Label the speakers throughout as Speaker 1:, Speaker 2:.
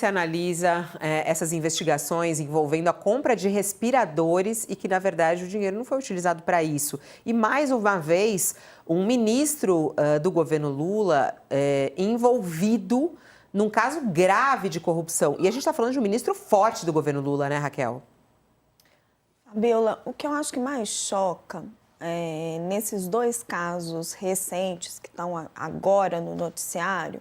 Speaker 1: Você analisa essas investigações envolvendo a compra de respiradores e que, na verdade, o dinheiro não foi utilizado para isso. E, mais uma vez, um ministro do governo Lula envolvido num caso grave de corrupção. E a gente está falando de um ministro forte do governo Lula, né, Raquel?
Speaker 2: Fabiola, o que eu acho que mais choca nesses dois casos recentes que estão agora no noticiário,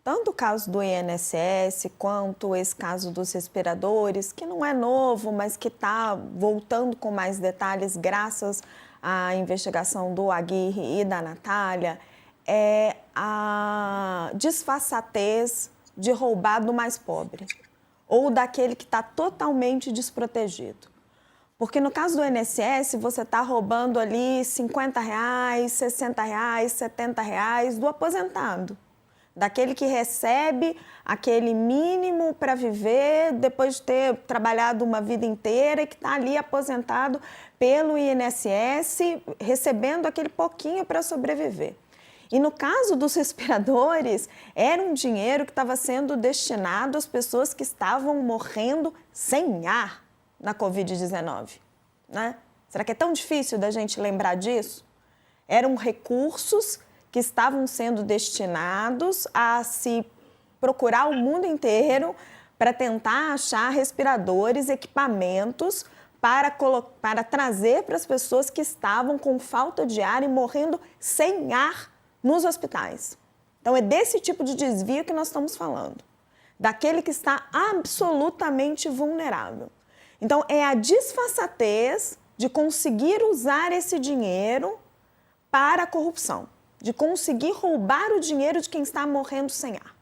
Speaker 2: tanto o caso do INSS quanto esse caso dos respiradores, que não é novo, mas que está voltando com mais detalhes graças à investigação do Aguirre e da Natália, é a disfarçatez de roubar do mais pobre ou daquele que está totalmente desprotegido. Porque no caso do INSS, você está roubando ali R$50, R$60, R$70 do aposentado. Daquele que recebe aquele mínimo para viver depois de ter trabalhado uma vida inteira e que está ali aposentado pelo INSS, recebendo aquele pouquinho para sobreviver. E no caso dos respiradores, era um dinheiro que estava sendo destinado às pessoas que estavam morrendo sem ar na Covid-19, né? Será que é tão difícil da gente lembrar disso? Eram recursos que estavam sendo destinados a se procurar o mundo inteiro para tentar achar respiradores, equipamentos para trazer para as pessoas que estavam com falta de ar e morrendo sem ar nos hospitais. Então, é desse tipo de desvio que nós estamos falando, daquele que está absolutamente vulnerável. Então, é a disfarçatez de conseguir usar esse dinheiro para a corrupção, de conseguir roubar o dinheiro de quem está morrendo sem ar,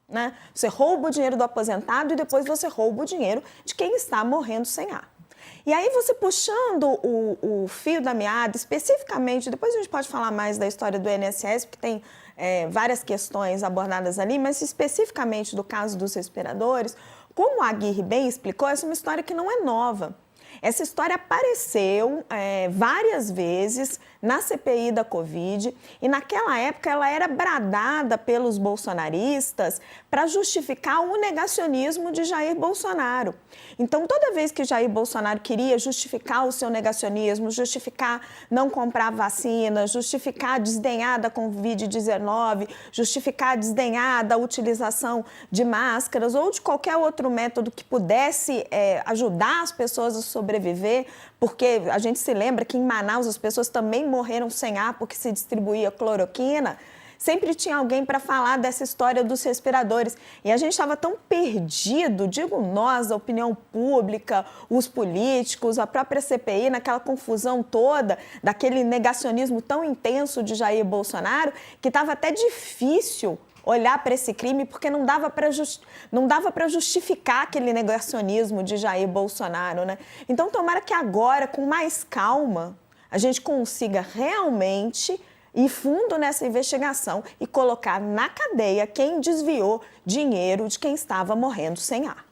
Speaker 2: né? Você rouba o dinheiro do aposentado e depois você rouba o dinheiro de quem está morrendo sem ar. E aí você puxando o fio da meada, especificamente, depois a gente pode falar mais da história do INSS, porque tem várias questões abordadas ali, mas especificamente do caso dos respiradores, como o Aguirre bem explicou, essa é uma história que não é nova. Essa história apareceu várias vezes na CPI da Covid e naquela época ela era bradada pelos bolsonaristas para justificar o negacionismo de Jair Bolsonaro. Então, toda vez que Jair Bolsonaro queria justificar o seu negacionismo, justificar não comprar vacina, justificar desdenhar da Covid-19, justificar desdenhar da utilização de máscaras ou de qualquer outro método que pudesse ajudar as pessoas a sobreviver, porque a gente se lembra que em Manaus as pessoas também morreram sem ar porque se distribuía cloroquina, sempre tinha alguém para falar dessa história dos respiradores. E a gente estava tão perdido, digo nós, a opinião pública, os políticos, a própria CPI, naquela confusão toda, daquele negacionismo tão intenso de Jair Bolsonaro, que estava até difícil olhar para esse crime, porque não dava para justificar aquele negacionismo de Jair Bolsonaro, né? Então, tomara que agora, com mais calma, a gente consiga realmente ir fundo nessa investigação e colocar na cadeia quem desviou dinheiro de quem estava morrendo sem ar.